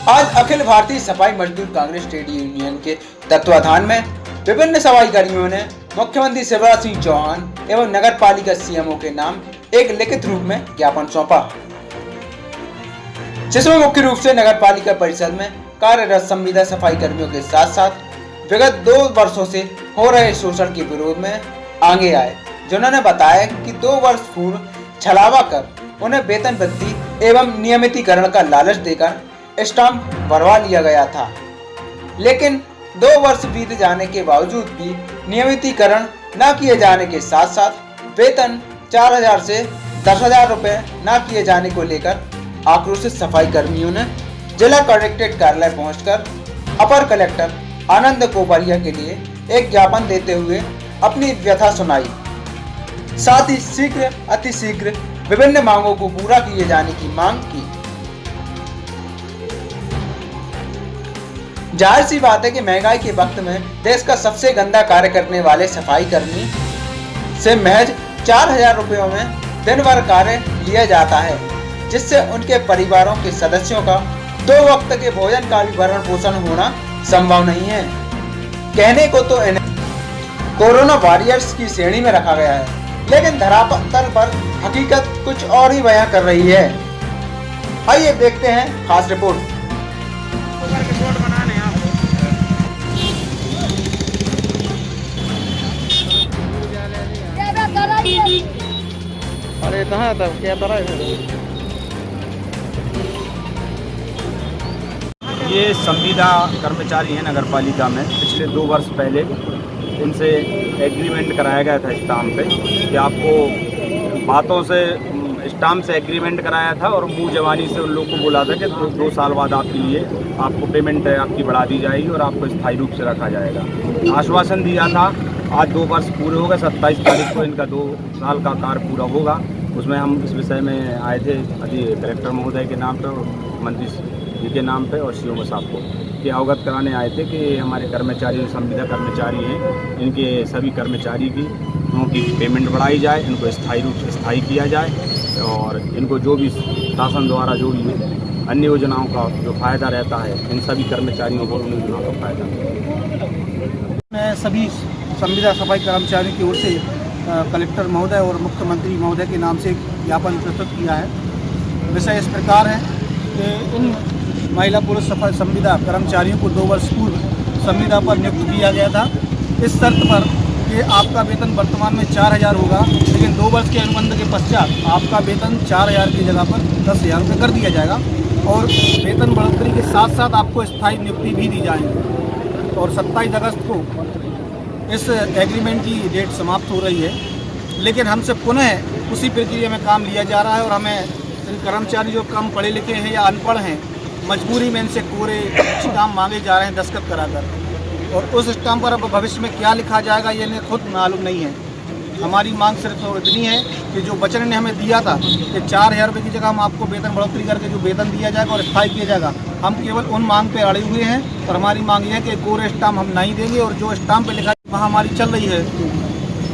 आज अखिल भारतीय सफाई मजदूर कांग्रेस ट्रेड यूनियन के तत्वाधान में विभिन्न सफाई कर्मियों ने मुख्यमंत्री शिवराज सिंह चौहान एवं नगर पालिका सीएमओ के नाम एक लिखित रूप में ज्ञापन सौंपा, जिसमें मुख्य रूप से नगर पालिका परिषद में कार्यरत संविदा सफाई कर्मियों के साथ साथ विगत 2 वर्षों से हो रहे शोषण के विरोध में आगे आए, जिन्होंने बताया कि 2 वर्ष पूर्व छलावा कर उन्हें वेतन वृद्धि एवं नियमितीकरण का लालच देकर स्टाम्प भरवा लिया गया था, लेकिन 2 वर्ष बीत जाने के बावजूद भी नियमितीकरण न किए जाने के साथ साथ वेतन 4,000 से 10,000 रुपए न किए जाने को लेकर आक्रोशित सफाई कर्मियों ने जिला कलेक्ट्रेट कार्यालय पहुंचकर अपर कलेक्टर आनंद कोपरिया के लिए एक ज्ञापन देते हुए अपनी व्यथा सुनाई। साथ ही शीघ्र अतिशीघ्र विभिन्न मांगों को पूरा किए जाने की मांग की। जाहिर सी बात है कि महंगाई के वक्त में देश का सबसे गंदा कार्य करने वाले सफाई कर्मी से महज 4,000 रुपयों में दिन भर कार्य लिया जाता है, जिससे उनके परिवारों के सदस्यों का 2 वक्त के भोजन का भी भरण पोषण होना संभव नहीं है। कहने को तो इन्हें कोरोना वॉरियर्स की श्रेणी में रखा गया है, लेकिन धरातल पर हकीकत कुछ और ही बयां कर रही है। आइए देखते हैं खास रिपोर्ट। अरे कहाँ था क्या तरह ये संविदा कर्मचारी हैं नगर पालिका में। पिछले 2 वर्ष पहले इनसे एग्रीमेंट कराया गया था स्टाम्प पे कि आपको बातों से स्टाम्प से एग्रीमेंट कराया था और मुंह जवानी से उन लोग को बोला था कि 2 साल बाद आपके लिए आपको पेमेंट आपकी बढ़ा दी जाएगी और आपको स्थायी रूप से रखा जाएगा। आश्वासन दिया था। आज 2 वर्ष पूरे हो गए। 27 तारीख को इनका 2 साल का कार्य पूरा होगा। उसमें हम इस विषय में आए थे कलेक्टर महोदय के नाम पर, मंत्री जी के नाम पे और सीओ साहब को कि अवगत कराने आए थे कि हमारे कर्मचारी संविदा कर्मचारी हैं, इनके सभी कर्मचारी की उनकी पेमेंट बढ़ाई जाए, इनको स्थायी रूप से स्थायी किया जाए और इनको जो भी शासन द्वारा जो भी अन्य योजनाओं का जो फ़ायदा रहता है इन सभी कर्मचारियों को उन योजनाओं का फ़ायदा। मैं सभी संविदा सफाई कर्मचारियों की ओर से कलेक्टर महोदय और मुख्यमंत्री महोदय के नाम से ज्ञापन प्रस्तुत किया है। विषय इस प्रकार है कि इन महिला पुरुष सफाई संविदा कर्मचारियों को 2 वर्ष पूर्व संविदा पर नियुक्त किया गया था, इस शर्त पर कि आपका वेतन वर्तमान में 4,000 होगा, लेकिन 2 वर्ष के अनुबंध के पश्चात आपका वेतन 4,000 की जगह पर 10,000 रुपये कर दिया जाएगा और वेतन बढ़ोतरी के साथ साथ आपको स्थायी नियुक्ति भी दी जाएगी। और 27 अगस्त को इस एग्रीमेंट की डेट समाप्त हो रही है, लेकिन हमसे पुनः उसी प्रक्रिया में काम लिया जा रहा है और हमें इन कर्मचारी जो कम पढ़े लिखे हैं या अनपढ़ हैं, मजबूरी में इनसे कोरे स्टाम्प मांगे जा रहे हैं दस्तखत कराकर, और उस स्टाम्प पर अब भविष्य में क्या लिखा जाएगा ये इन्हें खुद मालूम नहीं है। हमारी मांग सिर्फ इतनी है कि जो वचन ने हमें दिया था कि 4,000 रुपये की जगह हम आपको वेतन बढ़ोतरी करके जो वेतन दिया जाएगा और स्थायी किया जाएगा, हम केवल उन मांग पे अड़े हुए हैं और हमारी मांग यह है कि कोरे स्टाम्प हम नहीं देंगे और जो स्टाम्प पे लिखा है वहाँ हमारी चल रही है।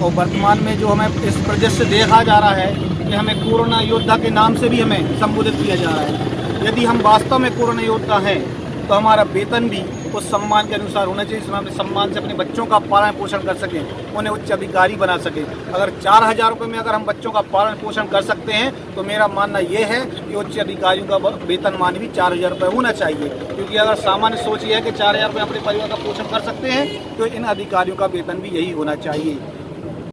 और वर्तमान में जो हमें इस प्रदेश से देखा जा रहा है कि हमें कोरोना योद्धा के नाम से भी हमें संबोधित किया जा रहा है। यदि हम वास्तव में कोरोना योद्धा हैं तो हमारा वेतन भी उस सम्मान के अनुसार होना चाहिए, जिसमें अपने सम्मान से अपने बच्चों का पालन पोषण कर सकें, उन्हें उच्च अधिकारी बना सकें। अगर 4,000 रुपये में अगर हम बच्चों का पालन पोषण कर सकते हैं तो मेरा मानना ये है कि उच्च अधिकारियों का वेतनमान भी 4,000 रुपये होना चाहिए, क्योंकि अगर सामान्य सोच ये है कि 4,000 रुपये अपने परिवार का पोषण कर सकते हैं तो इन अधिकारियों का वेतन भी यही होना चाहिए।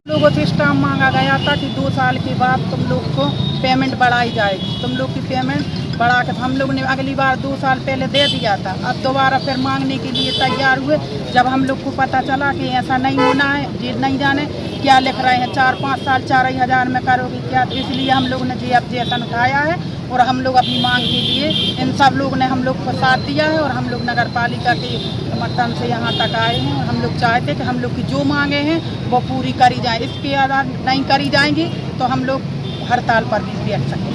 लोगों से स्टाम्प मांगा गया था कि 2 साल के बाद तुम लोग को पेमेंट बढ़ाई जाएगी, तुम लोग की पेमेंट बढ़ा कर हम लोग ने अगली बार 2 साल पहले दे दिया था। अब दोबारा फिर मांगने के लिए तैयार हुए, जब हम लोग को पता चला कि ऐसा नहीं होना है, ये नहीं जाने क्या लिख रहे हैं 4-5 साल 4,000 में करोगे क्या, इसलिए हम लोग ने जी ऑब्जेक्शन उठाया है और हम लोग अपनी मांग के लिए इन सब लोग ने हम लोग को साथ दिया है और हम लोग नगर पालिका के समर्थन से यहाँ तक आए हैं। और हम लोग चाहते हैं कि हम लोग की जो मांगे हैं वो पूरी करी जाए, इसके आधार नहीं करी जाएंगी तो हम लोग हड़ताल पर भी बैठ सकें।